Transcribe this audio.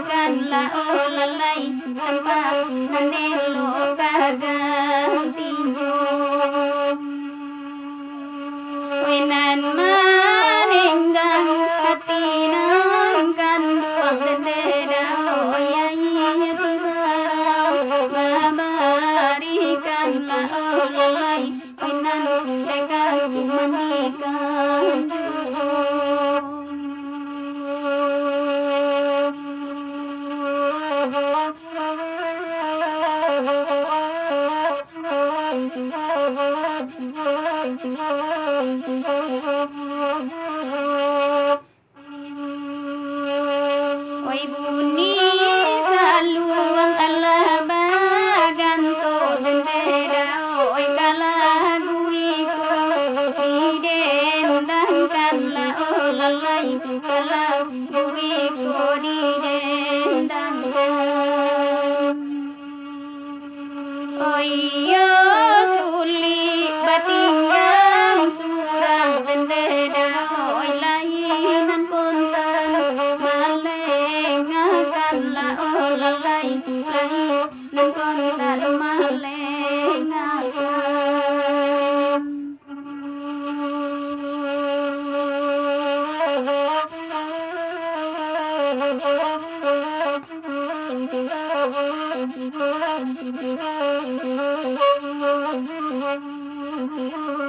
kan la olalai tanpa nanelo kagantinya winan maninggang hatinan kanduang dendeda oyai tibarau babarikan la olalai winan dekang manikan Oi bunyi saluang Allah baganto dendera oi kalaguiko didendangkan la olalai kalaguiko didendangkan oi yo suli batinggang surang dendera oi lainan kontan malengakan la olalai lainan kontan malengakan Thank you.